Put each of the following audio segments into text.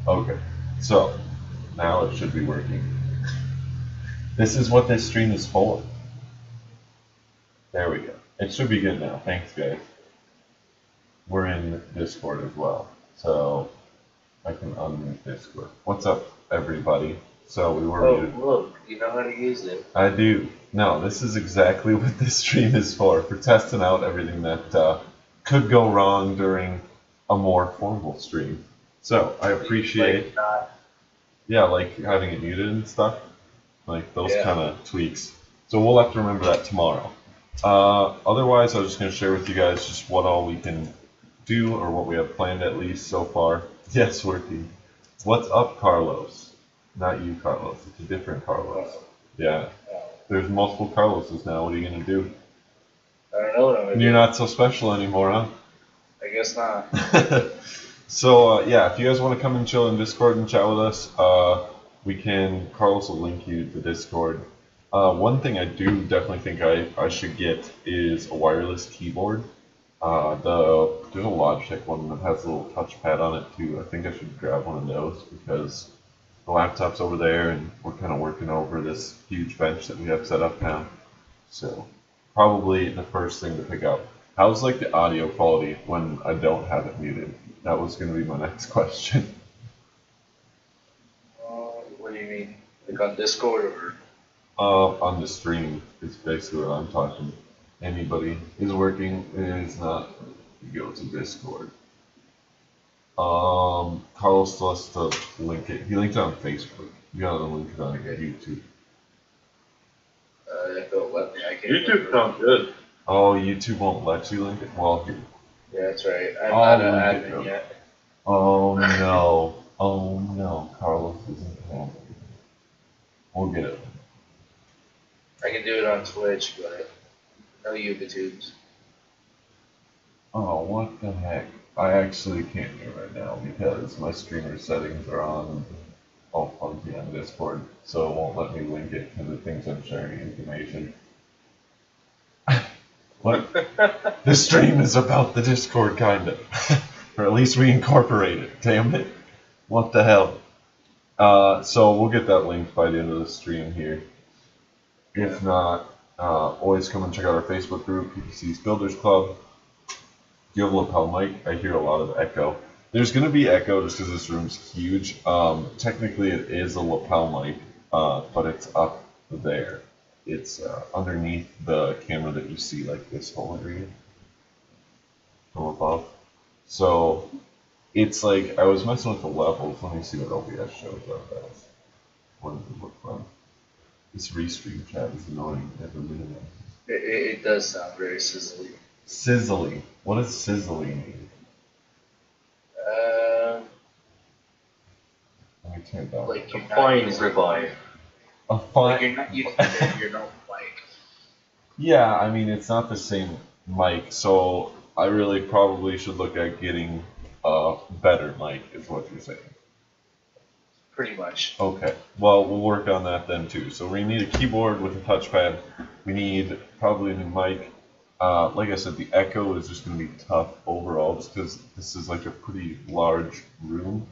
Okay, so now it should be working. This is what this stream is for. There we go. It should be good now. Thanks, guys. We're in Discord as well, so I can unmute Discord. What's up, everybody? So we were muted. Look, you know how to use it. I do. No, this is exactly what this stream is for testing out everything that could go wrong during a more formal stream. So I appreciate, yeah, like having it muted and stuff, like those kind of tweaks. So we'll have to remember that tomorrow. Otherwise, I was just going to share with you guys just what all we can do, or what we have planned at least so far. Yes, working. What's up, Carlos? Not you, Carlos. It's a different Carlos. Yeah. There's multiple Carloses now. What are you going to do? idea. You're not so special anymore, huh? I guess not. So yeah, if you guys want to come and chill in Discord and chat with us, we can. Carlos will link you to Discord. One thing I do definitely think I should get is a wireless keyboard. There's a Logitech one that has a little touchpad on it too. I think I should grab one of those because the laptop's over there and we're kind of working over this huge bench that we have set up now. So probably the first thing to pick up. How's like the audio quality when I don't have it muted? That was going to be my next question. What do you mean? Like on Discord or? On the stream is basically what I'm talking. Anybody is working is not. You go to Discord. Carlos still has to link it. He linked it on Facebook. You gotta link it on YouTube. If it'll let me, I can. YouTube sounds good. Oh, YouTube won't let you link it? Well, Yeah, that's right. I'm I'll not an link it, admin though. yet. oh no. Oh no. Carlos isn't handling it. We'll get it. I can do it on Twitch, but no YouTubes. Oh, what the heck? I actually can't do it right now because my streamer settings are on all funky on Discord, so it won't let me link it because it thinks I'm sharing information. What? The stream is about the Discord, kind of. Or at least we incorporate it, damn it. What the hell? So we'll get that linked by the end of the stream here. If not, always come and check out our Facebook group, PPC's Builders Club. Do you have a lapel mic? I hear a lot of echo. There's going to be echo just because this room's huge. Technically it is a lapel mic, but it's up there. It's underneath the camera that you see, like this whole area from above. So it's like, I was messing with the levels. Let me see what OBS shows up as. What does it look like? This restream chat is annoying every minute. It does sound very sizzly. Sizzly. What does sizzly mean? Let me turn it down. Like you're Fine not ribeye. A like fine. you're not using your normal mic. Yeah, I mean it's not the same mic, so I really probably should look at getting a better mic, is what you're saying. Pretty much. Okay, well we'll work on that then too. So we need a keyboard with a touchpad. We need probably a new mic. Like I said, the echo is just going to be tough overall, just because this is like a pretty large room.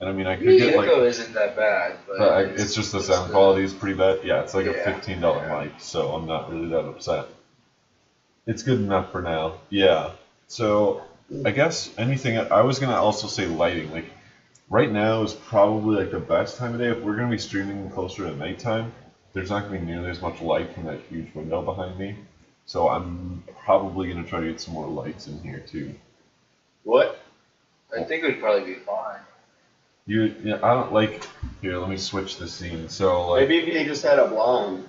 And I mean, I could The get echo like, isn't that bad, but it's just the sound quality is pretty bad. Yeah, it's like a Yeah. $15 mic, so I'm not really that upset. It's good enough for now. Yeah. So I guess anything. I was gonna also say lighting. Like right now is probably like the best time of day. If we're gonna be streaming closer to nighttime, there's not gonna be nearly as much light from that huge window behind me. So I'm probably gonna try to get some more lights in here too. What? I think it would probably be fine. Yeah, I don't like. Here, let me switch the scene. So like, Maybe if you just had a blind.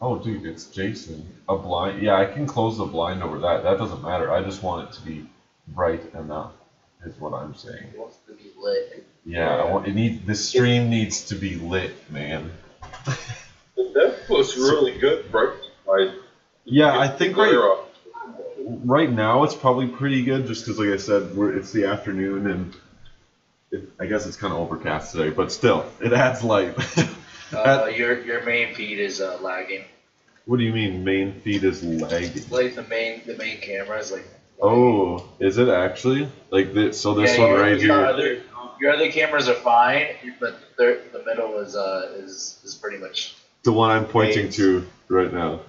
oh dude, it's Jason. A blind. Yeah, I can close the blind over that. That doesn't matter. I just want it to be bright enough, is what I'm saying. It wants to be lit. Yeah, I want it. The stream needs to be lit, man. That was really good, bro. Yeah, I think right now it's probably pretty good, just because, like I said, it's the afternoon and I guess it's kind of overcast today, but still, it adds light. Your main feed is lagging. What do you mean main feed is lagging? Like the main camera is like. Oh, is it actually? Like this? So this Yeah, one right here. Your other cameras are fine, but the middle is pretty much. The one I'm pointing to right now.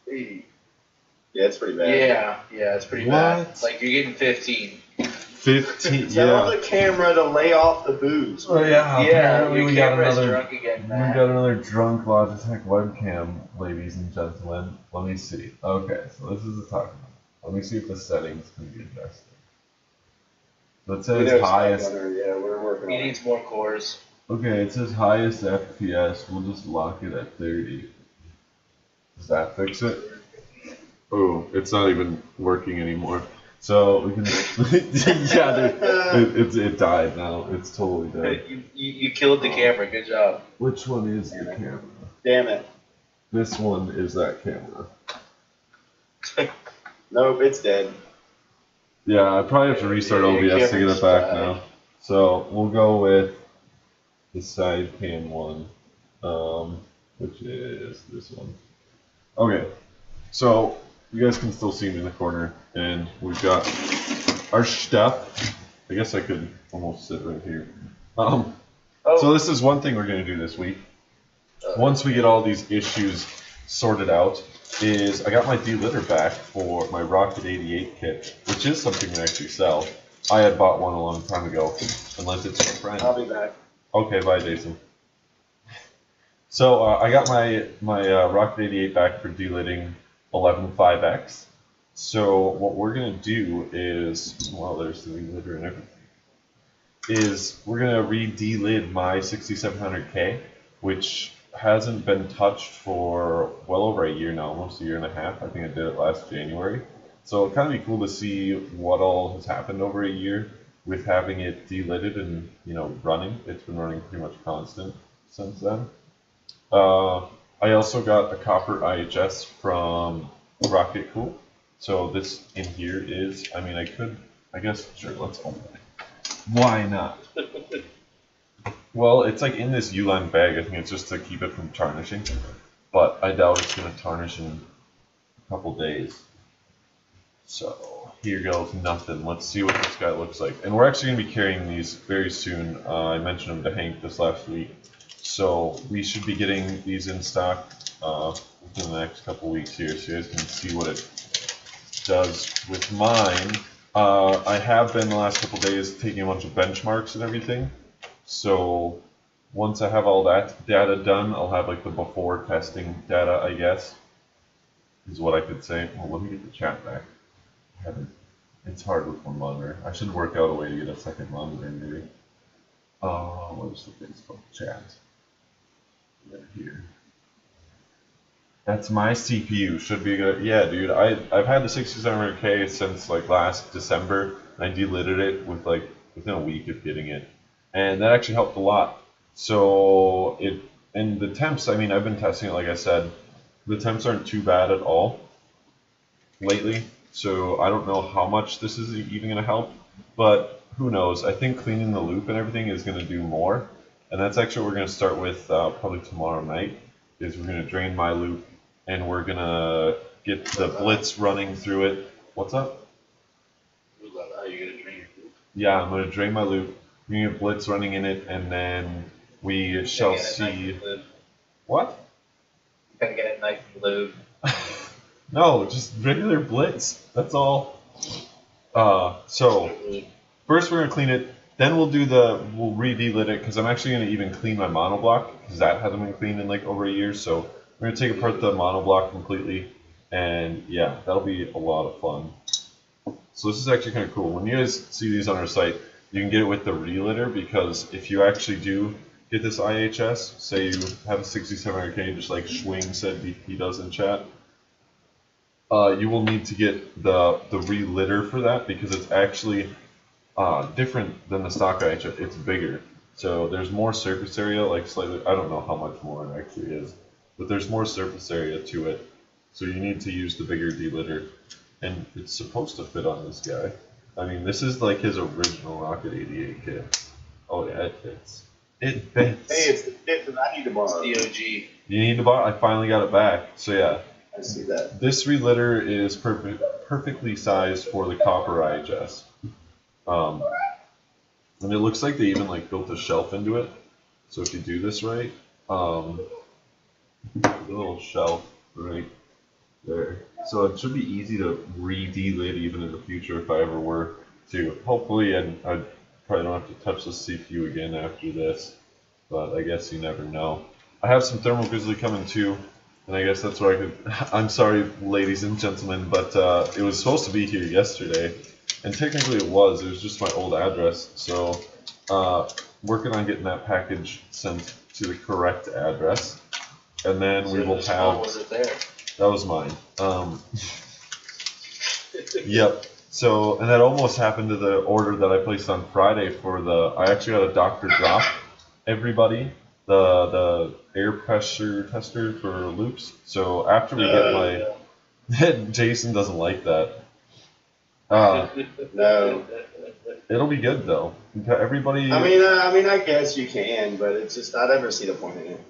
Yeah, it's pretty bad. Yeah, it's pretty What? bad. Like you're getting 15. 15. Tell Yeah. the camera to lay off the booze. Oh yeah. Yeah, apparently your we got camera's another. drunk again, We man. got another drunk Logitech webcam, ladies and gentlemen. Let me see. Okay, so this is the talking. Let me see if the settings can be adjusted. So it says highest. Yeah, we're working He on it. needs more cores. Okay, it says highest FPS. We'll just lock it at 30. Does that fix it? Oh, it's not even working anymore. So we can. Yeah, it died now. It's totally dead. You killed the camera. Good job. Which one is the camera? Damn it. This one is that camera. Nope, it's dead. Yeah, I probably have to restart OBS to get it back now. So we'll go with the side pan one, which is this one. Okay, so you guys can still see me in the corner, and we've got our stuff. I guess I could almost sit right here. So this is one thing we're going to do this week. Once we get all these issues sorted out, is I got my delitter back for my Rocket 88 kit, which is something to actually sell. I had bought one a long time ago and lent it to a friend. I'll be back. Okay, bye, Jason. So I got my Rocket 88 back for delitting 11.5x. So what we're gonna do is, well, there's the delitter and everything. Is we're gonna re-delid my 6700K, which hasn't been touched for well over a year now, almost a year and a half. I think I did it last January. So it'd kind of be cool to see what all has happened over a year with having it delidded and running. It's been running pretty much constant since then. I also got a copper IHS from Rocket Cool. So this in here is, I mean, I guess, sure, let's open it. Why not? Well, it's like in this Uline bag. I think it's just to keep it from tarnishing. But I doubt it's going to tarnish in a couple days. So here goes nothing. Let's see what this guy looks like. And we're actually going to be carrying these very soon. I mentioned them to Hank this last week. So we should be getting these in stock within the next couple weeks here, so you guys can see what it does with mine. I have been the last couple days taking a bunch of benchmarks and everything. So once I have all that data done, I'll have like the before testing data, I guess, is what I could say. Well, let me get the chat back. It's hard with one monitor. I should work out a way to get a second monitor maybe. What's the Facebook chat? Right here. That's my CPU. Should be good. Yeah, dude. I've had the 6700K since like last December. And I delitted it with like within a week of getting it, and that actually helped a lot. So and the temps. I mean, I've been testing it. Like I said, the temps aren't too bad at all lately. So I don't know how much this is even going to help, but who knows? I think cleaning the loop and everything is going to do more, and that's actually what we're going to start with probably tomorrow night. Is we're going to drain my loop, and we're going to get the blitz running through it. What's up? Are you going to drain your loop? Yeah, I'm going to drain my loop. We're going to get blitz running in it, and then we shall see. What? You gotta get it nice and lube. No, just regular blitz. That's all. So first we're gonna clean it. Then we'll re-delit it because I'm actually gonna even clean my monoblock because that hasn't been cleaned in like over a year. So we're gonna take apart the monoblock completely, and yeah, that'll be a lot of fun. So this is actually kind of cool. When you guys see these on our site, you can get it with the relitter because if you actually do get this IHS, say you have a 6700K, just like Schwing said he does in chat. You will need to get the relitter for that because it's actually different than the stock IHS. It's bigger, so there's more surface area, like slightly. I don't know how much more it actually is, but there's more surface area to it. So you need to use the bigger delitter, and it's supposed to fit on this guy. I mean, this is like his original Rocket 88 kit. Oh yeah, it fits. It fits. Hey, it's the fit that I need to borrow. It's DOG. You need to buy. I finally got it back. So yeah. I see that. This relitter is perfectly sized for the copper IHS. And it looks like they even like built a shelf into it. So if you do this right, the little shelf right there. So it should be easy to re-delid even in the future if I ever were to. Hopefully, and I probably don't have to touch the CPU again after this, but I guess you never know. I have some Thermal Grizzly coming too. And I guess that's where I could. I'm sorry, ladies and gentlemen, but it was supposed to be here yesterday, and technically it was. It was just my old address. So, working on getting that package sent to the correct address, and then we will have. Was it there? That was mine. Yep. So, and that almost happened to the order that I placed on Friday for the. I actually got a Dr. Drop. Everybody. The air pressure tester for loops. So after we get my Jason doesn't like that. No. It'll be good though. Everybody. I mean, I guess you can, but it's just I never see the point in it.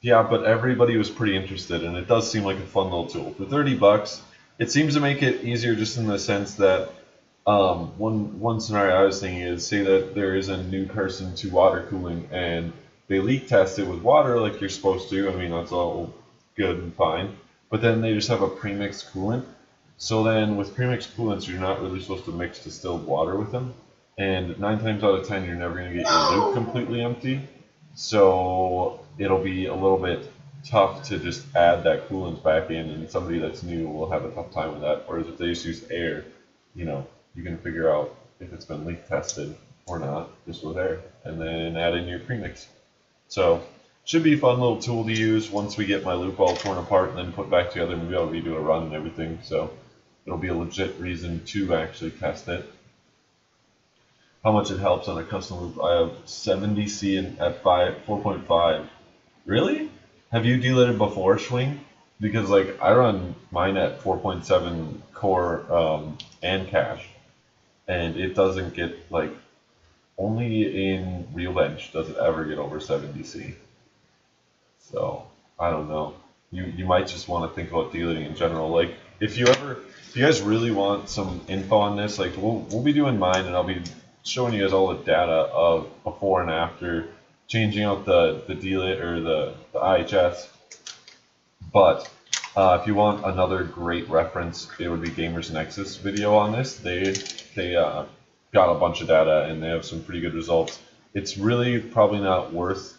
Yeah, but everybody was pretty interested, and it does seem like a fun little tool. For $30, it seems to make it easier just in the sense that one scenario I was thinking is, say that there is a new person to water cooling, and they leak test it with water like you're supposed to. I mean, that's all good and fine. But then they just have a premixed coolant. So then with premixed coolants, you're not really supposed to mix distilled water with them. And 9 times out of 10, you're never going to get your loop completely empty. So it'll be a little bit tough to just add that coolant back in, and somebody that's new will have a tough time with that. Whereas if they just use air, you know, you can figure out if it's been leak tested or not just with air, and then add in your premix. So should be a fun little tool to use once we get my loop all torn apart and then put back together. Maybe I'll redo a run and everything. So it'll be a legit reason to actually test it. How much it helps on a custom loop. I have 7DC at 4.5. Really? Have you delidded before, Schwing? Because like I run mine at 4.7 core and cache, and it doesn't get like, only in Real Bench does it ever get over 7DC. So I don't know. You might just want to think about delidding in general. Like if you guys really want some info on this, like we'll be doing mine, and I'll be showing you guys all the data of before and after changing out the delid or the IHS. But if you want another great reference, it would be Gamers Nexus video on this. They got a bunch of data and they have some pretty good results. It's really probably not worth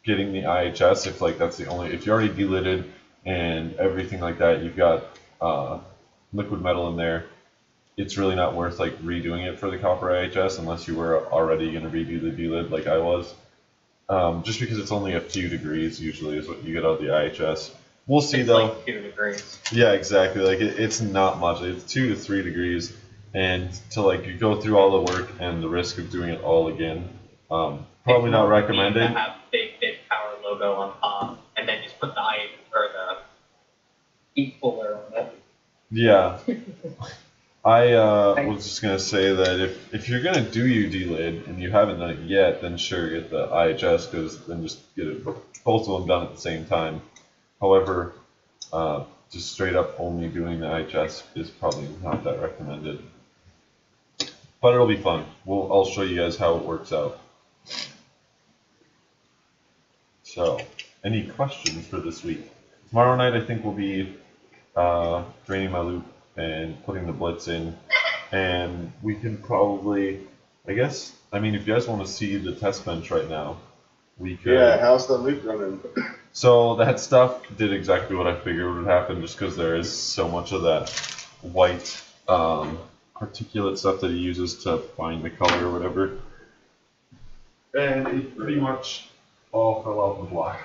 getting the IHS if like that's the only, if you already delidded and everything like that, you've got liquid metal in there. It's really not worth like redoing it for the copper IHS unless you were already going to redo the delid like I was. Just because it's only a few degrees usually is what you get out of the IHS. We'll see It's though. like 2 degrees. Yeah, exactly. Like it's not much. It's 2 to 3 degrees, and to like you go through all the work and the risk of doing it all again, probably not recommended. To have big power logo on top, and then just put the the heat cooler on it. Yeah. I was just gonna say that if you're gonna do your delid and you haven't done it yet, then sure, get the IHS, because then just get it, both of them done at the same time. However, just straight up only doing the IHS is probably not that recommended. But it'll be fun. I'll show you guys how it works out. So, any questions for this week? Tomorrow night I think we'll be draining my loop and putting the blitz in, and we can probably, I mean, if you guys want to see the test bench right now, we could. Yeah, how's the loop running? So that stuff did exactly what I figured would happen, just because there is so much of that white particulate stuff that he uses to find the color or whatever, and it pretty much all fell out the block.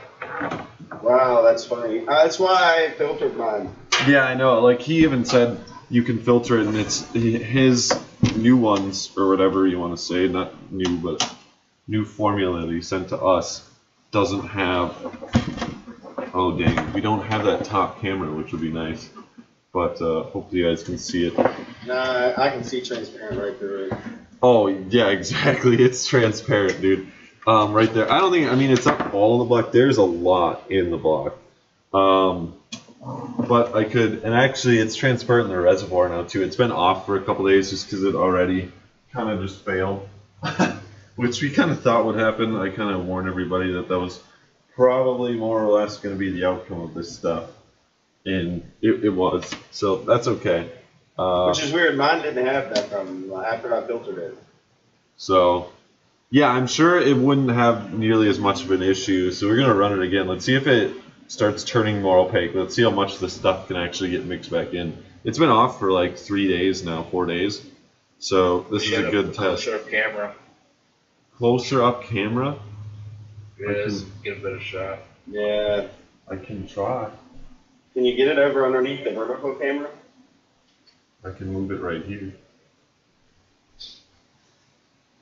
Wow, that's funny. That's why I filtered mine. Yeah, I know. Like he even said, you can filter it, and it's his new ones or whatever you want to say, not new, but new formula that he sent to us doesn't have. Oh dang, we don't have that top camera, which would be nice. But hopefully you guys can see it. Nah, I can see transparent right through it. Oh yeah, exactly. It's transparent, dude. Right there. I don't think. I mean, it's not all in the block. There's a lot in the block. But I could, and actually it's transparent in the reservoir now too. It's been off for a couple days just because it already kind of just failed, which we kind of thought would happen. I kind of warned everybody that was probably more or less going to be the outcome of this stuff, and it was. So that's okay. Which is weird. Mine didn't have that problem after I filtered it. So yeah, I'm sure it wouldn't have nearly as much of an issue. So we're gonna run it again. Let's see if it starts turning more opaque. Let's see how much the stuff can actually get mixed back in. It's been off for like 3 days now, 4 days. So this is a good test. Closer up camera. Closer up camera? Yes, get a better shot. Yeah. I can try. Can you get it over underneath the vertical camera? I can move it right here.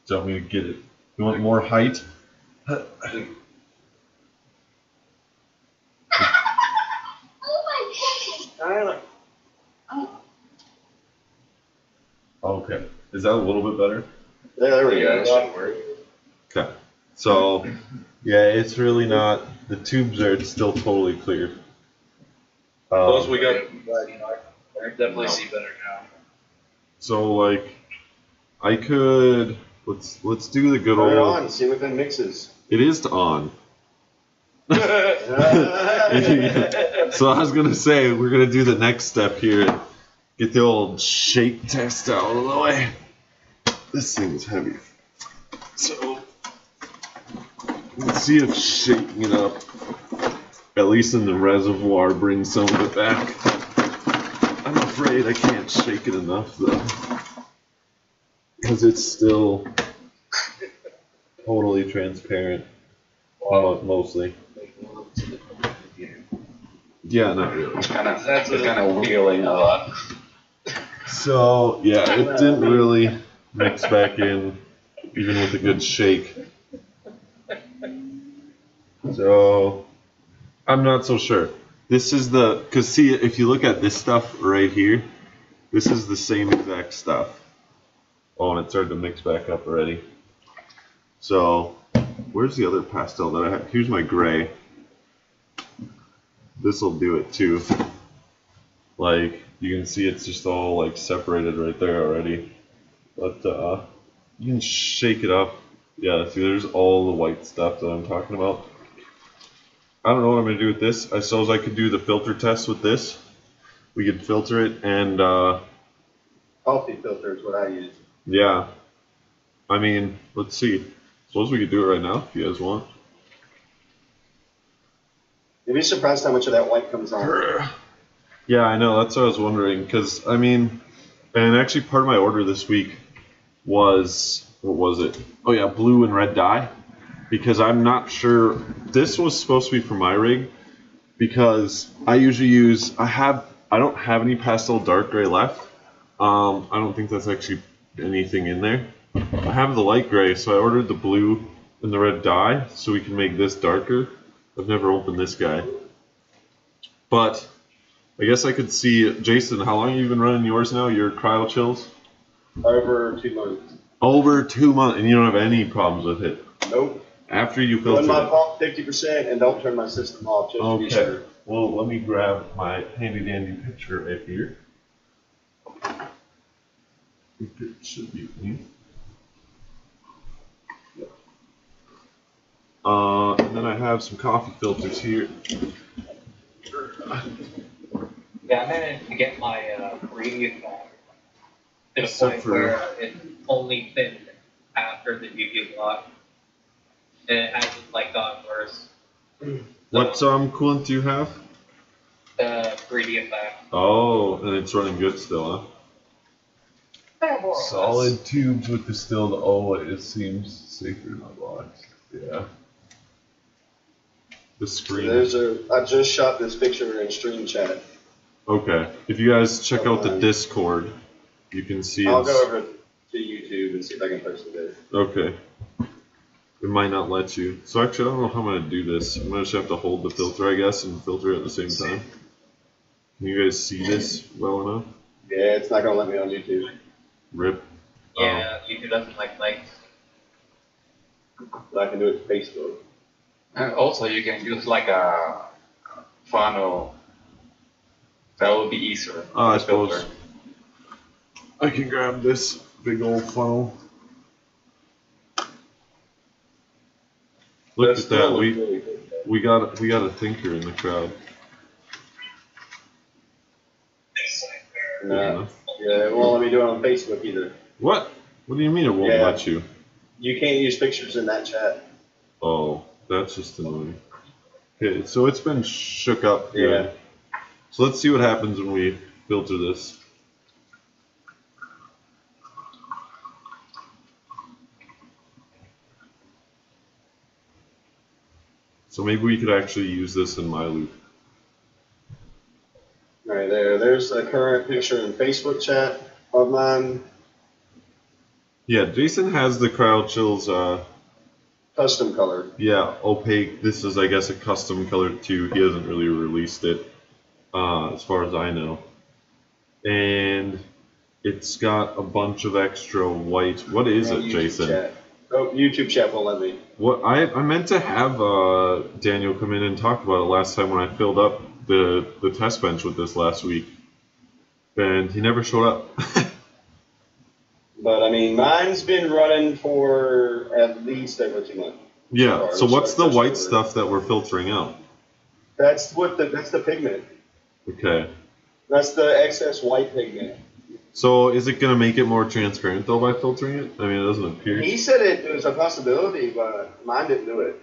Do you want me to get it? You want more height? Tyler. Okay. Is that a little bit better? Yeah, there we Yeah, go. that should work. Okay. So, yeah, it's really not. The tubes are still totally clear. Plus we got I definitely see better now. So like, I could let's do the good Put it old. on, see if it mixes. It is on. So I was gonna say we're gonna do the next step here. And get the old shake test out of the way. This thing is heavy. So let's see if shaking it up, at least in the reservoir, brings some of it back. I'm afraid I can't shake it enough though, because it's still totally transparent, mostly. Yeah, not really. It's kind of wiggling a lot. So yeah, it didn't really mix back in, even with a good shake. So I'm not so sure. This is because see, if you look at this stuff right here, this is the same exact stuff. Oh, and it started to mix back up already. So where's the other pastel that I have? Here's my gray. This will do it too. Like, you can see it's just all like separated right there already. But you can shake it up. Yeah, see there's all the white stuff that I'm talking about. I don't know what I'm going to do with this. I suppose I could do the filter test with this. We could filter it and Coffee filter is what I use. yeah. I mean, let's see. Suppose we could do it right now if you guys want. You'd be surprised how much of that white comes on. Yeah, I know. That's what I was wondering. Because, I mean, and actually part of my order this week was, what was it? Oh, yeah, blue and red dye. Because I'm not sure. This was supposed to be for my rig. Because I usually use, I don't have any pastel dark gray left. I don't think that's actually anything in there. I have the light gray, so I ordered the blue and the red dye so we can make this darker. I've never opened this guy. But I guess I could see, Jason, how long have you been running yours now, your cryo chills? Over 2 months. Over 2 months, and you don't have any problems with it? Nope. After you Run filter my it? pump 50% and don't turn my system off, just to be Okay, sure. well let me grab my handy dandy picture right here. It should be me. And then I have some coffee filters here. Yeah, I managed to get my radius back to the Except point for- where it only thinned after the UV block. And it hasn't like gotten worse. What coolant do you have? Radius back. Oh, and it's running good still, huh? Solid tubes with distilled. Oh, it seems safer in my box. Yeah. The screen. I just shot this picture in stream chat. Okay. If you guys check out the Discord, you can see I'll it's. go over to YouTube and see if I can post it there. Okay. It might not let you. So actually, I don't know how I'm going to do this. I'm going to just have to hold the filter, I guess, and filter it at the same time. Can you guys see this well enough? Yeah, it's not gonna let me on YouTube. Rip. Yeah, YouTube doesn't like lights. But I can do it to Facebook. And also you can use like a funnel. That would be easier. I to filter. suppose I can grab this big old funnel. Look That's at that. still really good. We got a thinker in the crowd. Yeah, it won't let me do it on Facebook either. What? What do you mean it won't Yeah. let you? You can't use pictures in that chat. Oh, that's just annoying. Okay, so it's been shook up good. Yeah. So let's see what happens when we filter this. So maybe we could actually use this in my loop. Right there. There's a current picture in Facebook chat of mine. Yeah, Jason has the Cryo Chills, Custom color. yeah, opaque. This is, I guess, a custom color too. He hasn't really released it, as far as I know. And it's got a bunch of extra white. What is it, YouTube Jason? Chat. Oh, YouTube chat won't let me. What I meant to have Daniel come in and talk about it last time when I filled up the test bench with this last week, and he never showed up. But I mean, mine's been running for at least over 2 months. Yeah. So what's the white That's stuff that we're filtering out? That's the pigment. Okay. That's the excess white pigment. So is it gonna make it more transparent though by filtering it? I mean, it doesn't appear. He said it was a possibility, but mine didn't do it.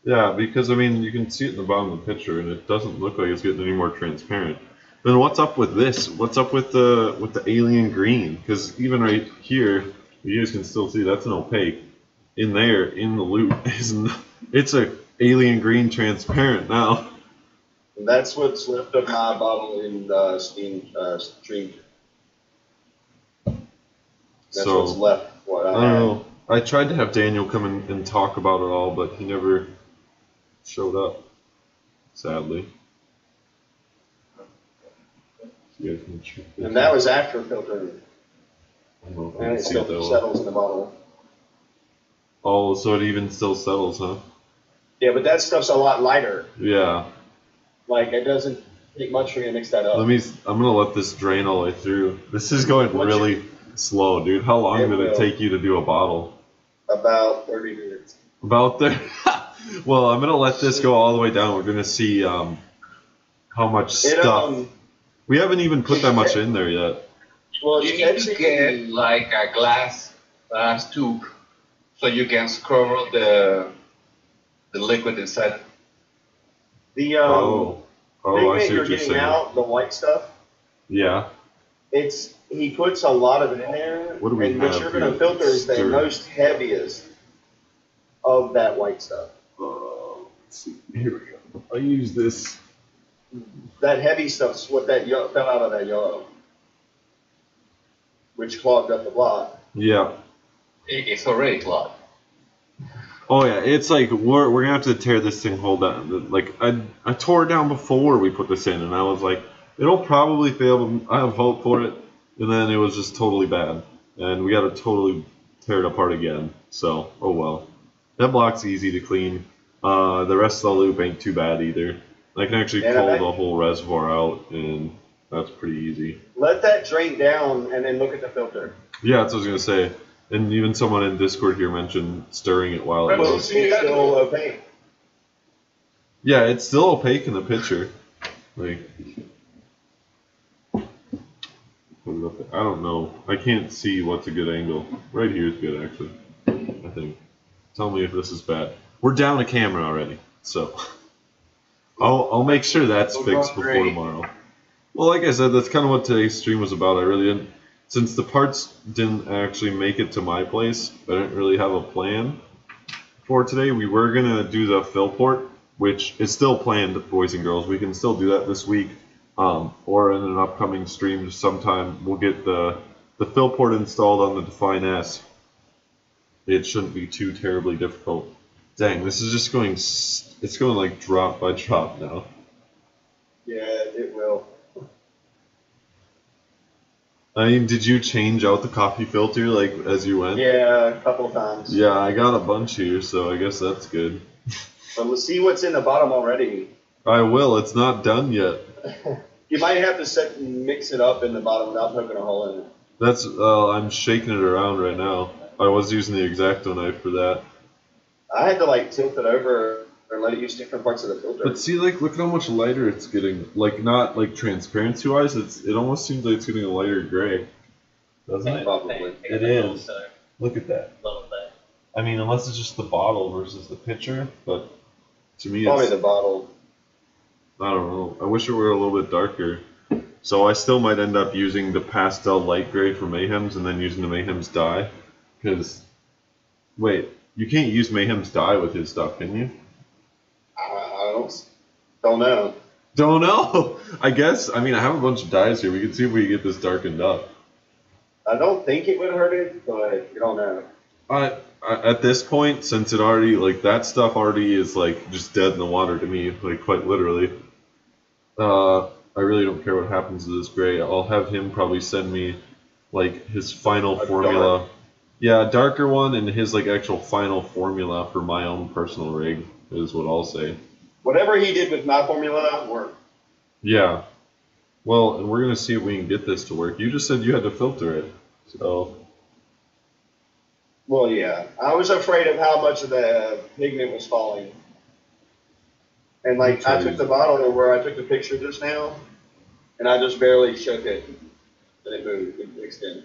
Yeah, because I mean, you can see it in the bottom of the picture, and it doesn't look like it's getting any more transparent. Then what's up with this? What's up with the alien green? Because even right here, you guys can still see that's an opaque. In there, in the loop, it's a alien green transparent now. And that's what's left of my bottle in Steam stream. That's So, what's left. What I don't know. I tried to have Daniel come in and talk about it all, but he never showed up. Sadly. You guys can check this And that out. was after filtering. I don't know if I And can it see still it though. settles in the bottle. Oh, so it even still settles, huh? Yeah, but that stuff's a lot lighter. Yeah. Like, it doesn't take much for you to mix that up. I'm gonna let this drain all the way through. This is going really slow, dude. How long It did it will. take you to do a bottle? About 30 minutes. About there. Well, I'm gonna let this go all the way down. We're gonna see how much stuff. We haven't even put that much in there yet. Well, You it's need to actually get like a glass tube so you can scroll the liquid inside. the Oh, I pigment see you're what you're getting saying. out, the white stuff. Yeah. He puts a lot of it in there. What do we and what have you're going to here? filter is the Stir. most heaviest of that white stuff. Let's see. Here we go. I use this. That heavy stuff's what that fell out of that yellow, which clogged up the block. Yeah. It's already clogged. Oh yeah, it's like we're gonna have to tear this thing whole down. Like I tore it down before we put this in, and I was like, it'll probably fail. But I have hope for it. And then it was just totally bad, and we got to totally tear it apart again. So oh well. That block's easy to clean. The rest of the loop ain't too bad either. I can actually pull the whole reservoir out, and that's pretty easy. Let that drain down and then look at the filter. Yeah, that's what I was gonna say. And even someone in Discord here mentioned stirring it while it Well, was. it's still opaque. Yeah, it's still opaque in the picture. Like, put it up there. I don't know. I can't see what's a good angle. Right here is good, actually. I think. Tell me if this is bad. We're down a camera already, so I'll make sure that's fixed before tomorrow. Well, like I said, that's kind of what today's stream was about. I really didn't, since the parts didn't actually make it to my place, I didn't really have a plan for today. We were gonna do the fill port, which is still planned, boys and girls. We can still do that this week, or in an upcoming stream sometime. We'll get the fill port installed on the Define S. It shouldn't be too terribly difficult. Dang, this is just going. It's going like drop by drop now. Yeah, it will. I mean, did you change out the coffee filter like as you went? Yeah, a couple of times. Yeah, I got a bunch here, so I guess that's good. But let's see what's in the bottom already. I will. It's not done yet. You might have to mix it up in the bottom without poking a hole in it. That's. I'm shaking it around right now. I was using the X-Acto knife for that. I had to like tilt it over and let it use different parts of the filter. But see, like, look at how much lighter it's getting. Like, not like transparency-wise. It almost seems like it's getting a lighter gray, doesn't it? Probably. It is. Look at that. A little bit. I mean, unless it's just the bottle versus the picture, but to me, Probably it's. the bottle. I don't know. I wish it were a little bit darker. So I still might end up using the pastel light gray for Mayhem's and then using the Mayhem's dye. Because, wait, you can't use Mayhem's dye with his stuff, can you? I don't know. Don't know. I guess. I mean, I have a bunch of dyes here. We can see if we can get this darkened up. I don't think it would hurt it, but you don't know. At this point, since it already, like, that stuff already is, like, just dead in the water to me, like, quite literally. I really don't care what happens to this gray. I'll have him probably send me like his final A formula. Yeah, a darker one, and his like actual final formula for my own personal rig is what I'll say. Whatever he did with my formula worked. Yeah. Well, and we're gonna see if we can get this to work. You just said you had to filter it, so. Well, yeah. I was afraid of how much of the pigment was falling. And like, I took the bottle to where I took the picture just now, and I just barely shook it, and it moved, it mixed in.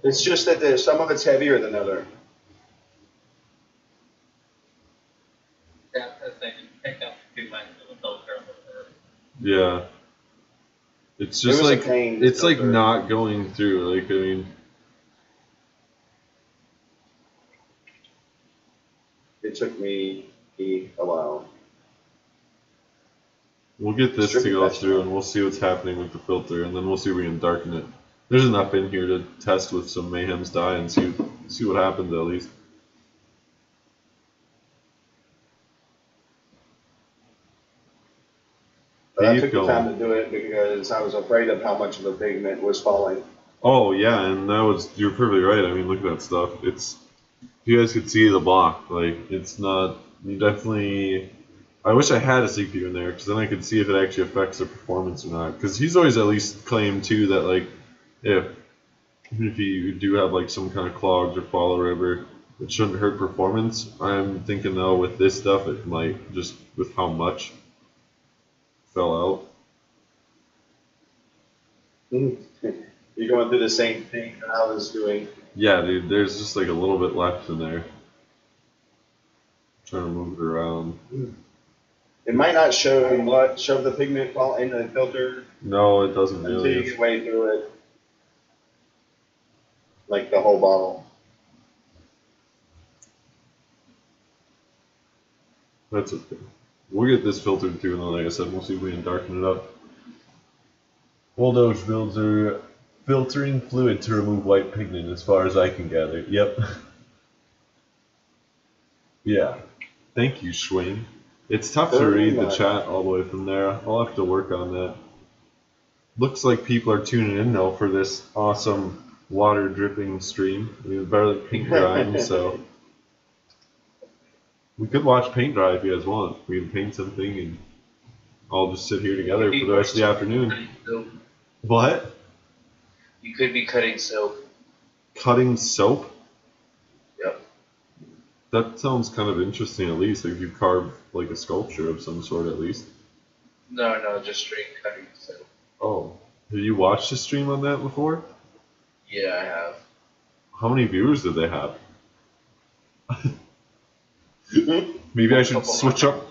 It's just that some of it's heavier than other. Yeah, because they didn't pick up too much of the filter on the first. Yeah. It's just It was a like pain it's like filter. not going through. Like I mean, It took me a while. we'll get this to Stripping go that through, stuff. and we'll see what's happening with the filter, and then we'll see if we can darken it. There's enough in here to test with some Mayhem's dye and see what happens at least. But I Keep took the going. time to do it because I was afraid of how much of the pigment was falling. Oh yeah, and you're perfectly right. I mean, look at that stuff. It's if you guys could see the block, like it's not. You definitely. I wish I had a CPU in there because then I could see if it actually affects the performance or not. Because he's always at least claimed too that like if you do have like some kind of clogs or fall or whatever, it shouldn't hurt performance. I'm thinking though with this stuff it might just with how much fell out. You're going through the same thing that I was doing. Yeah, dude, there's just like a little bit left in there. Trying to move it around. It might not show the pigment fall in the filter No, it doesn't until really. you get way through it. Like the whole bottle. That's okay. We'll get this filtered too, and then like I said, we'll see if we can darken it up. Bulldoze builds are filtering fluid to remove white pigment, as far as I can gather. Yep. Yeah. Thank you, Schwing. It's tough to Very read the much. chat all the way from there. I'll have to work on that. Looks like people are tuning in though for this awesome water dripping stream. We have barely paint drying, so we could watch paint dry if you guys want. We can paint something and I'll just sit here together for the rest of the afternoon. What? You could be cutting soap. Cutting soap? Yep. That sounds kind of interesting at least. Like you carve like a sculpture of some sort at least. No, just straight cutting soap. Oh. Have you watched a stream on that before? Yeah, I have. How many viewers did they have? Maybe I should switch up.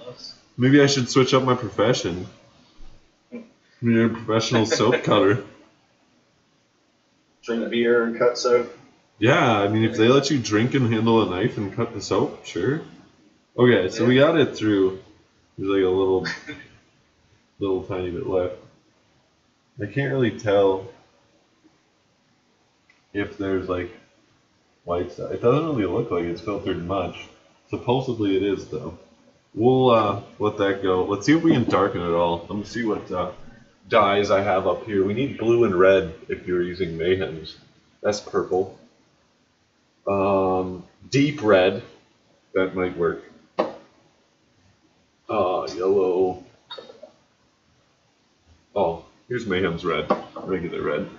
Maybe I should switch up my profession. You're a professional soap cutter. Drink beer and cut soap. Yeah, I mean, if they let you drink and handle a knife and cut the soap, sure. Okay, so we got it through. There's like a little tiny bit left. I can't really tell if there's like white stuff. It doesn't really look like it's filtered much. Supposedly it is though. We'll let that go. Let's see if we can darken it all. Let me see what dyes I have up here. We need blue and red if you're using Mayhems. That's purple. Deep red. That might work. Yellow. Oh, here's Mayhem's red. Regular red.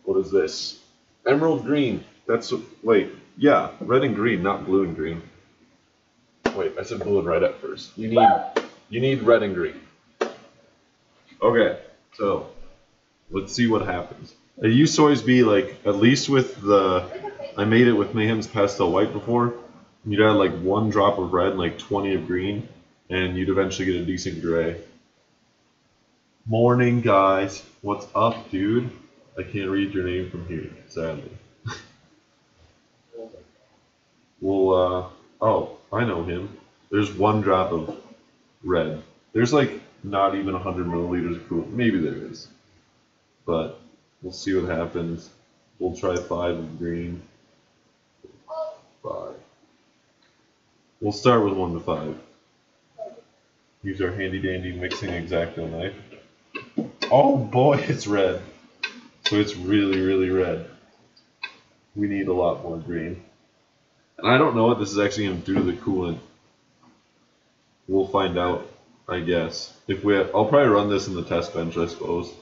What is this? Emerald green. Wait, yeah, red and green, not blue and green. Wait, I said blue and red at first. You need red and green. Okay, so let's see what happens. It used to always be like, at least with I made it with Mayhem's Pastel White before. You'd add like 1 drop of red and like 20 of green, and you'd eventually get a decent gray. Morning, guys. What's up, dude? I can't read your name from here, sadly. Well, oh, I know him. There's 1 drop of red. There's like not even 100 milliliters of cool. Maybe there is. But we'll see what happens. We'll try 5 of green. 5. We'll start with 1 to 5. Use our handy dandy mixing X-Acto knife. Oh boy, it's red. So it's really, really red. We need a lot more green. And I don't know what this is actually going to do to the coolant. We'll find out, I guess. If we have, I'll probably run this in the test bench, I suppose.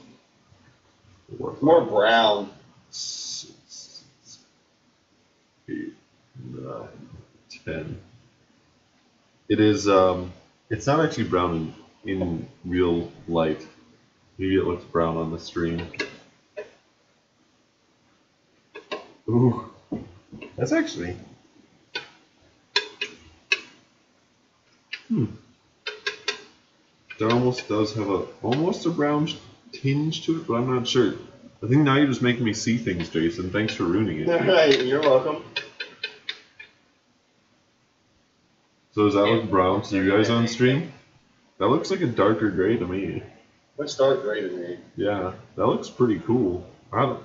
More brown. 6, 8, 9, 10. It is, it's not actually brown in real light. Maybe it looks brown on the stream. Ooh, that's actually. That almost does have almost a brown tinge to it, but I'm not sure. I think now you're just making me see things, Jason. Thanks for ruining it. Hey, you're welcome. So does that look brown to you guys on stream? That looks like a darker gray to me. Looks dark gray to me. Yeah, that looks pretty cool. That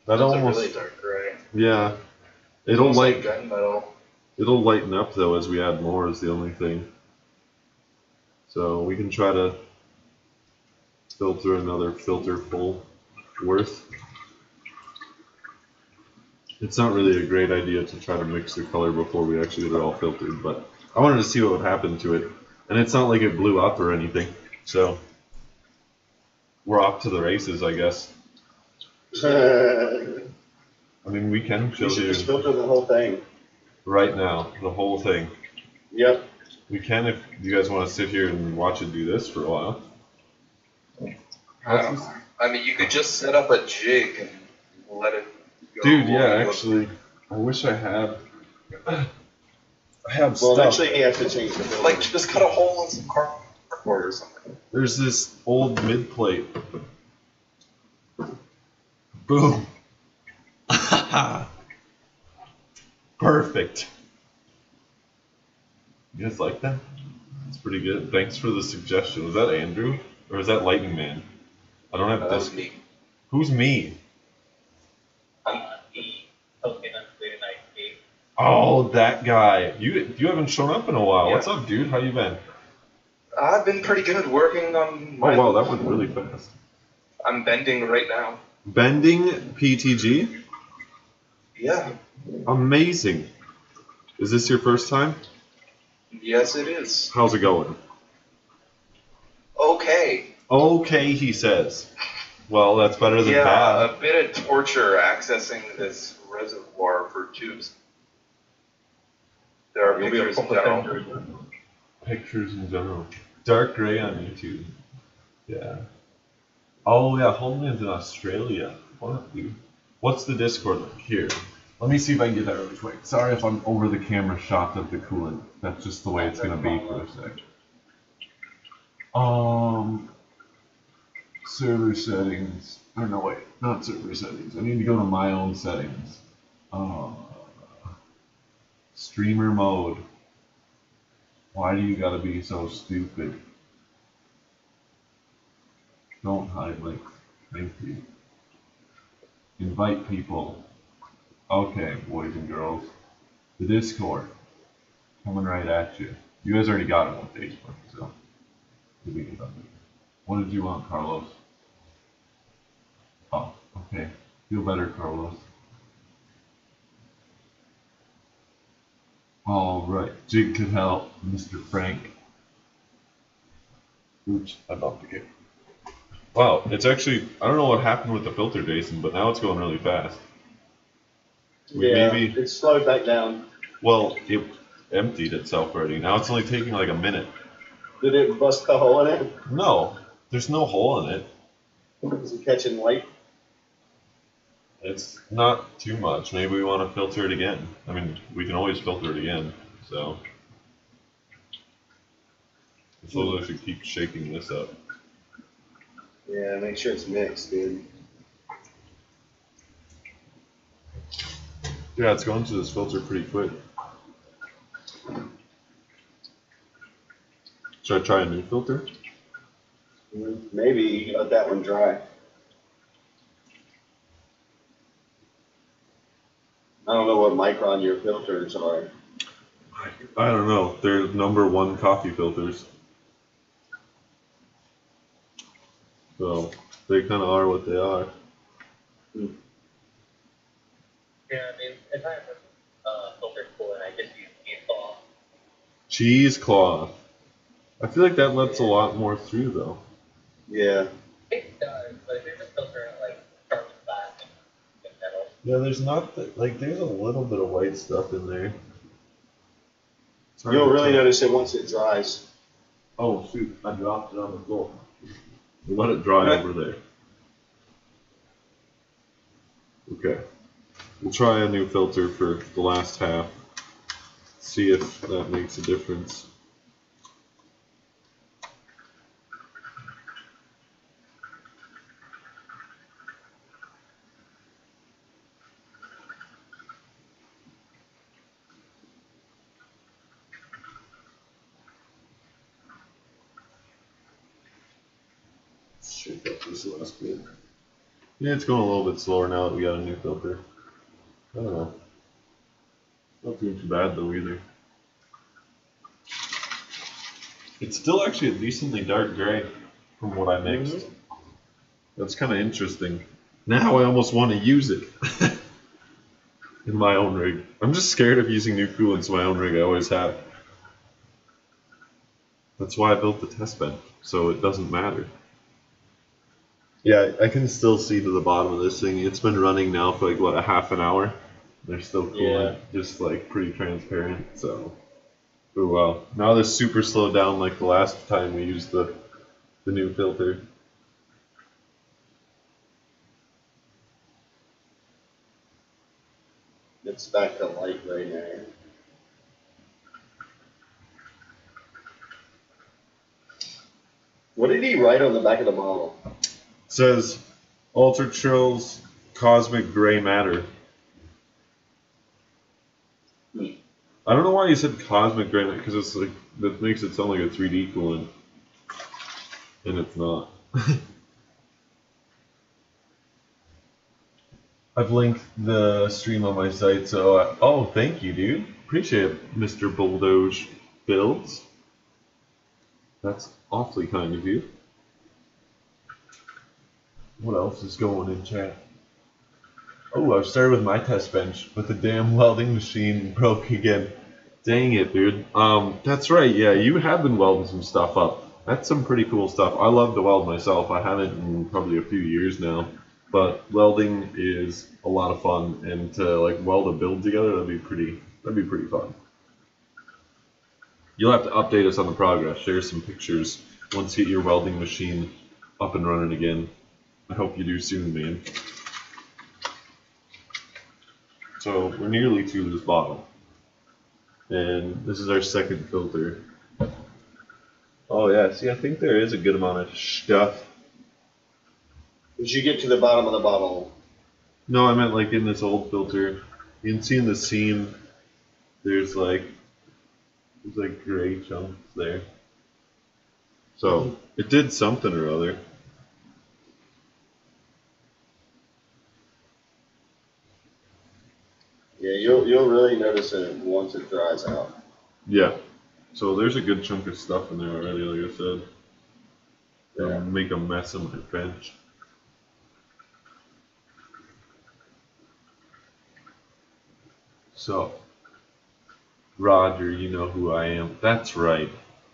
That's almost. a really dark gray. Yeah, it'll Almost like light. gunmetal. It'll lighten up though as we add more. Is the only thing. So we can try to filter another filter full worth. It's not really a great idea to try to mix the color before we actually get it all filtered, but I wanted to see what would happen to it. And it's not like it blew up or anything, so we're off to the races, I guess. You I mean, we can show should you just filter the whole thing. right now, the whole thing. Yep. We can if you guys want to sit here and watch it do this for a while. I mean, you could just set up a jig and let it go. Dude, yeah, actually, I wish I had. I have Well, stuff. eventually he has to change the filter. Like, just cut a hole in some cardboard or something. There's this old mid plate. Boom. Perfect. You guys like that? That's pretty good. Thanks for the suggestion. Was that Andrew? Or is that Lightning Man? I don't have That this. was me. Who's me? The token uncompleted night eight. Oh, that guy. You haven't shown up in a while. Yeah. What's up, dude? How you been? I've been pretty good working on my... Oh, wow, that went really fast. I'm bending right now. Bending PTG? Yeah. Amazing. Is this your first time? Yes, it is. How's it going? Okay. Okay, he says. Well, that's better than Yeah, bad. a bit of torture accessing this reservoir for tubes. There are You'll be a pictures in public general. vendor. Pictures in general. Dark gray on YouTube. Yeah. Oh, yeah, Homeland's in Australia. What, dude? What's the Discord link? Here. Let me see if I can get that really quick. Sorry if I'm over the camera shot of the coolant. That's just the way it's going to be for a sec. Server settings. Or no, wait. Not server settings. I need to go to my own settings. Streamer mode. Why do you gotta be so stupid? Don't hide links. Thank you. Invite people. Okay, boys and girls. The Discord. Coming right at you. You guys already got it on Facebook, so. What did you want, Carlos? Oh, okay. Feel better, Carlos. Alright, Jig could help, Mr. Frank. Oops, I bumped the game. Wow, it's actually, I don't know what happened with the filter, Jason, but now it's going really fast. Yeah, Maybe, it's slowed back down. well, it emptied itself already. Now it's only taking like a minute. Did it bust the hole in it? No, there's no hole in it. Is it catching light? It's not too much. Maybe we want to filter it again. I mean, we can always filter it again, so. I suppose I should keep shaking this up. Yeah, make sure it's mixed, dude. Yeah, it's going through this filter pretty quick. Should I try a new filter? Maybe let that one dry. I don't know what micron your filters are. I don't know. They're #1 coffee filters. So, they kind of are what they are. Yeah, I mean, if I have a filter coolant, I just use cheesecloth. Cheesecloth. I feel like that lets a lot more through though. Yeah. It does, but if you're just filtering it like carbon black and metal, Yeah, there's not like there's a little bit of white stuff in there. It's hard You'll to really tell. notice it once it dries. Oh shoot! I dropped it on the floor. Let it dry over there. Okay. We'll try a new filter for the last half. See if that makes a difference. Shake up this last bit. Yeah, it's going a little bit slower now that we got a new filter. I don't know. Not doing too bad though either. It's still actually a decently dark gray from what I mixed. That's kind of interesting. Now I almost want to use it in my own rig. I'm just scared of using new coolants in my own rig. I always have. That's why I built the test bench, so it doesn't matter. Yeah, I can still see to the bottom of this thing. It's been running now for like, what, a half an hour? They're still cooling, just like pretty transparent, so. Oh wow. Now they're super slowed down like the last time we used the new filter. It's back to light right now. What did he write on the back of the bottle? It says Ultra Chill's Cosmic Gray Matter. I don't know why you said Cosmic Gray Matter, because it's like, that makes it sound like a 3D coolant. And it's not. I've linked the stream on my site, so oh, thank you, dude. Appreciate it, Mr. Bulldoge Builds. That's awfully kind of you. What else is going in chat? Oh, I've started with my test bench, but the damn welding machine broke again. Dang it, dude. That's right, yeah, you have been welding some stuff up. That's some pretty cool stuff. I love to weld myself. I haven't in probably a few years now. But welding is a lot of fun, and to like weld a build together, that'd be pretty fun. You'll have to update us on the progress, share some pictures once you get your welding machine up and running again. I hope you do soon, man. So we're nearly to this bottle. And this is our second filter. Oh yeah, see, I think there is a good amount of stuff. Did you get to the bottom of the bottle? No, I meant like in this old filter. You can see in the seam, there's like gray chunks there. So it did something or other. Yeah, you'll really notice it once it dries out. Yeah. So there's a good chunk of stuff in there already, like I said. It'll make a mess of my bench. So, Roger, you know who I am. That's right.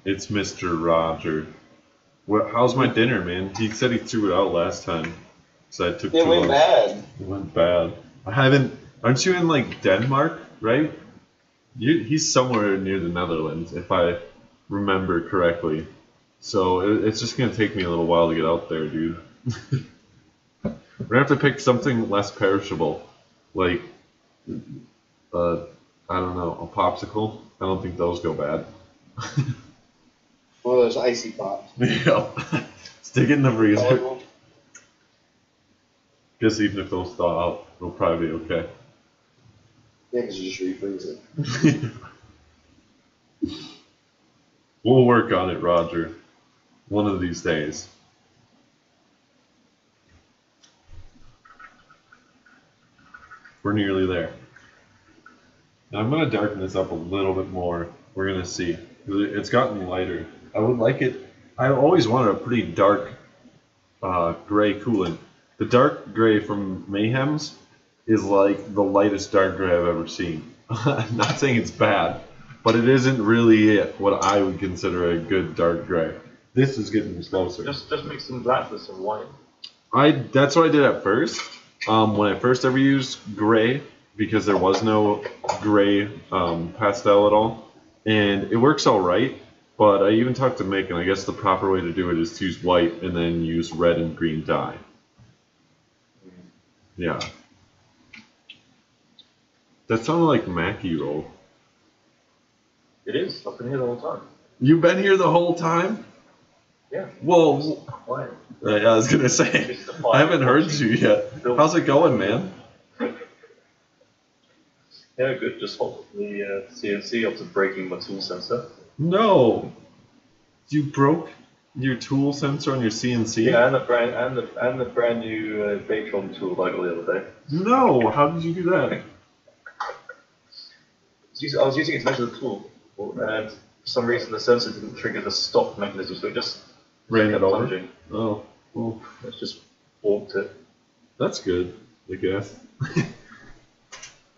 It's Mr. Roger. How's my dinner, man? He said he threw it out last time. So I took too long. It went bad. It went bad. Aren't you in like Denmark, right? He's somewhere near the Netherlands, if I remember correctly. So it's just gonna take me a little while to get out there, dude. We're gonna have to pick something less perishable, like I don't know, a popsicle. I don't think those go bad. One of those icy pops. Yeah. Stick it in the freezer. Guess even if those thaw out, they'll probably be okay. Yeah, because you just refreeze it. We'll work on it, Roger. One of these days. We're nearly there. Now I'm going to darken this up a little bit more. We're going to see. It's gotten lighter. I would like it. I always wanted a pretty dark gray coolant. The dark gray from Mayhem's is like the lightest dark gray I've ever seen. I'm not saying it's bad, but it isn't really what I would consider a good dark gray. This is getting closer. Just mix some black with some white. That's what I did at first. When I first ever used gray, because there was no gray pastel at all, and it works all right. But I even talked to Mick, and I guess the proper way to do it is to use white and then use red and green dye. Yeah. That sounded like Mackie roll. It is. I've been here the whole time. You've been here the whole time? Yeah. Whoa. Quiet. Yeah, I was gonna say, I haven't heard you yet. How's it going, man? Yeah, good. Just hold the CNC after breaking my tool sensor. No. You broke your tool sensor on your CNC? Yeah, and the brand new Baytron tool I got the other day. No. How did you do that? I was using it to measure the tool, and for some reason the sensor didn't trigger the stop mechanism, so it just Ran it kept over? plunging. Oh. Well, It's just warped it. that's good, I guess.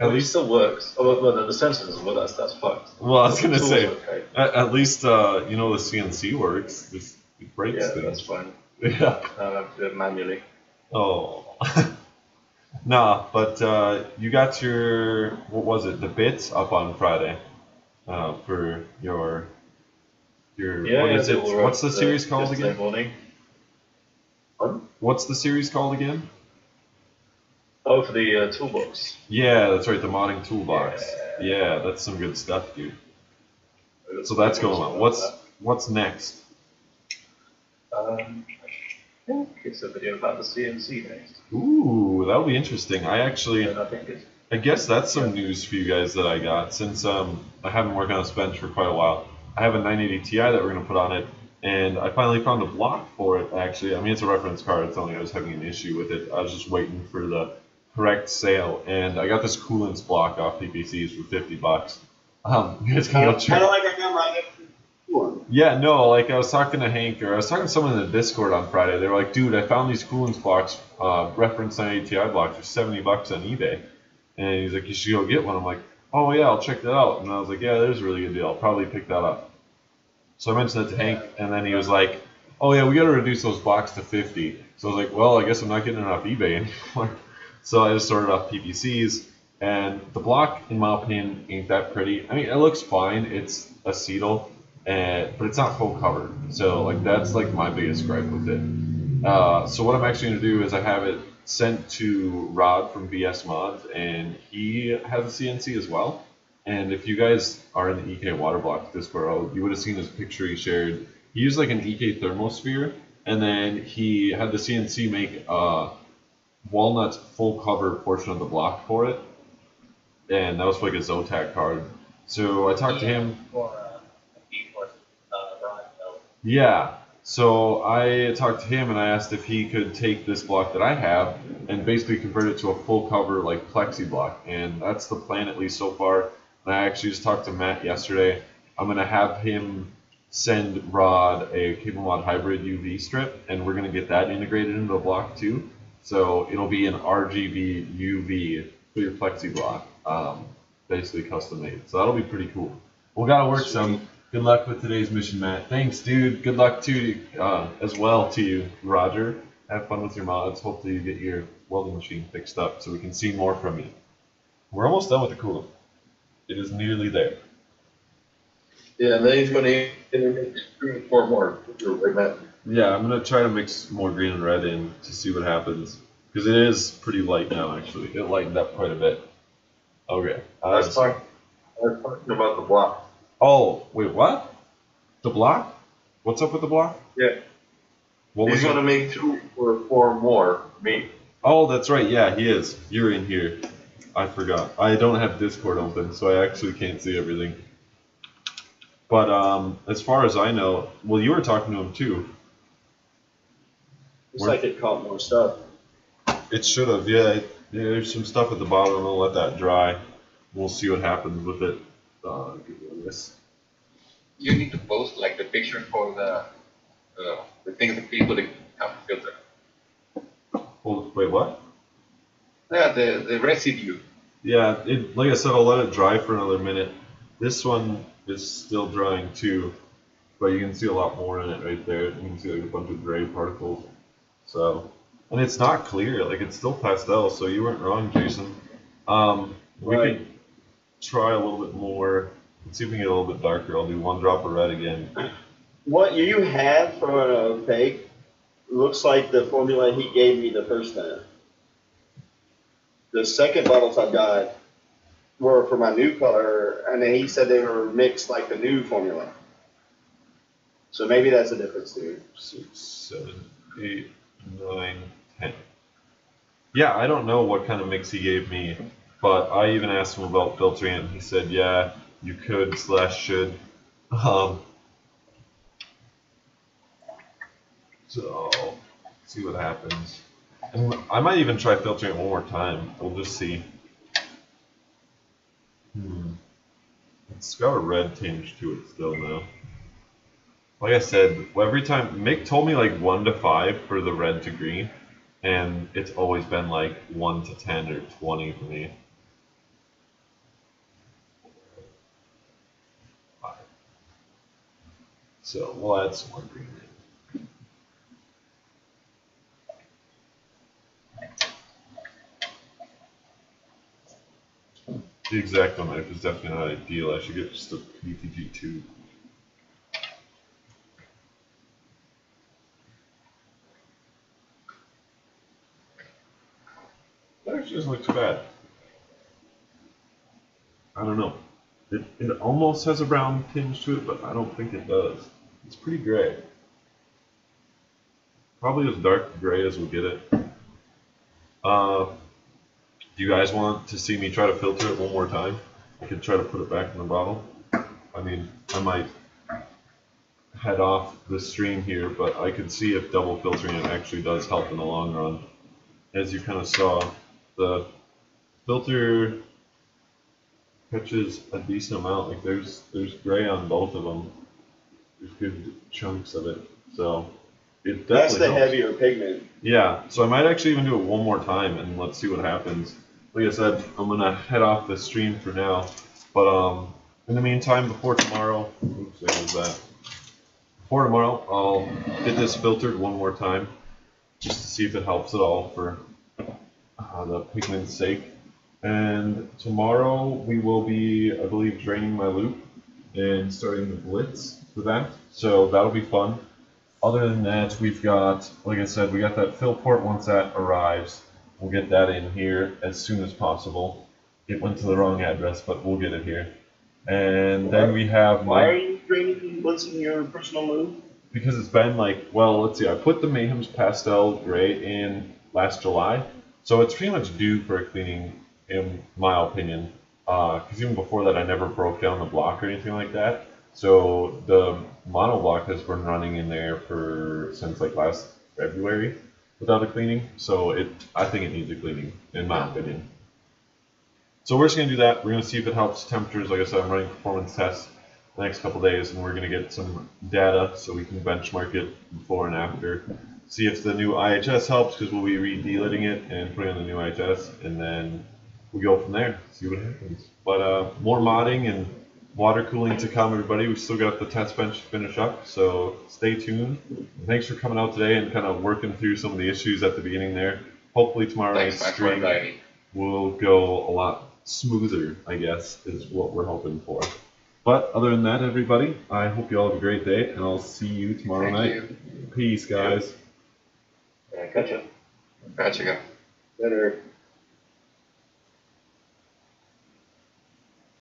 At least it still works. Oh, well, the sensor doesn't work. That's fucked. Well, I was The gonna tool's say, okay. at least you know the CNC works. It breaks Yeah, things. that's fine. Yeah. I have to do it manually. Oh. Nah, but you got your, what was it, the bits up on Friday for your what is it? What's the series called again? Morning. What's the series called again? Oh, for the toolbox. Yeah, that's right, the modding toolbox. Yeah, that's some good stuff, dude. So that's going on. What's next? I think it's a video about the CNC next. Ooh, that'll be interesting. I And I think it's I guess that's some news for you guys that I got, since I haven't worked on this bench for quite a while. I have a 980 Ti that we're going to put on it, and I finally found a block for it, actually. I mean, it's a reference card. It's only I was having an issue with it. I was just waiting for the correct sale, and I got this coolants block off PPCs for $50. You guys can go check. Kind of like I got my one. Yeah, no, like I was talking to Hank, or I was talking to someone in the Discord on Friday. They were like, dude, I found these coolants blocks, reference 980 Ti blocks for $70 on eBay. And he's like, you should go get one. I'm like, oh yeah, I'll check that out. And I was like, yeah, there's a really good deal. I'll probably pick that up. So I mentioned it to Hank, and then he was like, oh yeah, we got to reduce those blocks to 50. So I was like, well, I guess I'm not getting it off eBay anymore. So I just sorted off PPCs, and the block, in my opinion, ain't that pretty. I mean, it looks fine. It's acetal, but it's not full cover. So like that's like my biggest gripe with it. So what I'm actually going to do is I have it sent to Rod from BS Mods, and he has a CNC as well. And if you guys are in the EK Waterblock Discord, you would have seen his picture he shared. He used like an EK Thermosphere, and then he had the CNC make Walnut's full cover portion of the block for it, and that was for like a Zotac card. So I talked to him. Yeah. So I talked to him and I asked if he could take this block that I have and basically convert it to a full cover like plexi block, and that's the plan at least so far. And I actually just talked to Matt yesterday. I'm gonna have him send Rod a CableMod Hybrid UV strip, and we're gonna get that integrated into the block too. So it'll be an RGB UV clear plexi block, basically custom made. So that'll be pretty cool. We gotta work some. Good luck with today's mission, Matt. Thanks, dude. Good luck to you, as well to you, Roger. Have fun with your mods. Hopefully you get your welding machine fixed up so we can see more from you. We're almost done with the coolant. It is nearly there. Yeah, and then he's going to mix 3 or 4 more. Like that. Yeah, I'm going to try to mix more green and red in to see what happens. Because it is pretty light now, actually. It lightened up quite a bit. Okay. I was talking about the block. Oh, wait, what? The block? What's up with the block? Yeah. What He's was going to make 2 or 4 more. Me. Oh, that's right. Yeah, he is. You're in here. I forgot. I don't have Discord open, so I actually can't see everything. But as far as I know, well, you were talking to him too. Looks like it caught more stuff. It should have, yeah. There's some stuff at the bottom. I'll let that dry. We'll see what happens with it. This. You need to post like the picture for the thing that people that have to filter. Hold, wait, what? Yeah, the residue. Yeah, like I said, I'll let it dry for another minute. This one is still drying too, but you can see a lot more in it right there. You can see like a bunch of gray particles. So, and it's not clear, like it's still pastel, so you weren't wrong, Jason. We Right. could try a little bit more. Let's see if we can get a little bit darker. I'll do 1 drop of red again. What you have for an opaque looks like the formula he gave me the first time. The second bottles I got were for my new color, and then he said they were mixed like the new formula. So maybe that's a difference too. 6, 7, 8, 9, 10. Yeah, I don't know what kind of mix he gave me, but I even asked him about filtering it, and he said, yeah, you could / should. So, let's see what happens. And I might even try filtering it one more time. We'll just see. It's got a red tinge to it still now. Like I said, every time, Mick told me like 1 to 5 for the red to green, and it's always been like 1 to 10 or 20 for me. 5. So we'll add some more green in. The X-Acto knife is definitely not ideal. I should get just a PTG tube. That actually doesn't look too bad. I don't know. It almost has a brown tinge to it, but I don't think it does. It's pretty gray. Probably as dark gray as we'll get it. Do you guys want to see me try to filter it one more time? I could try to put it back in the bottle. I mean, I might head off the stream here, but I could see if double filtering it actually does help in the long run. As you kind of saw, the filter catches a decent amount. Like there's gray on both of them. There's good chunks of it, so it definitely That's the helps. heavier pigment. Yeah, so I might actually even do it one more time and let's see what happens. Like I said, I'm gonna head off the stream for now, but in the meantime, before tomorrow, oops, there was that. Before tomorrow, I'll get this filtered one more time, just to see if it helps at all for the pigment's sake. And tomorrow we will be, I believe, draining my loop and starting the blitz for that. So that'll be fun. Other than that, we've got, like I said, we got that fill port. Once that arrives, we'll get that in here as soon as possible. It went to the wrong address, but we'll get it here. And then we have Why are my, you draining what's in your personal move? because it's been like, well, let's see, I put the Mayhem's Pastel Gray in last July, so it's pretty much due for a cleaning, in my opinion. Because even before that, I never broke down the block or anything like that. So the mono block has been running in there since like last February without a cleaning. So I think it needs a cleaning, in my opinion. So we're just gonna do that. We're gonna see if it helps temperatures. Like I said, I'm running performance tests the next couple days, and we're gonna get some data so we can benchmark it before and after. See if the new IHS helps, because we'll be re-deletting it and putting on the new IHS, and then we go from there. See what happens. But more modding and water cooling to come, everybody. We still got the test bench to finish up, so stay tuned. Thanks for coming out today and kind of working through some of the issues at the beginning there. Hopefully tomorrow night's stream will go a lot smoother, I guess, is what we're hoping for. But other than that, everybody, I hope you all have a great day, and I'll see you tomorrow night. Peace, guys. Yeah, gotcha. Gotcha. Better.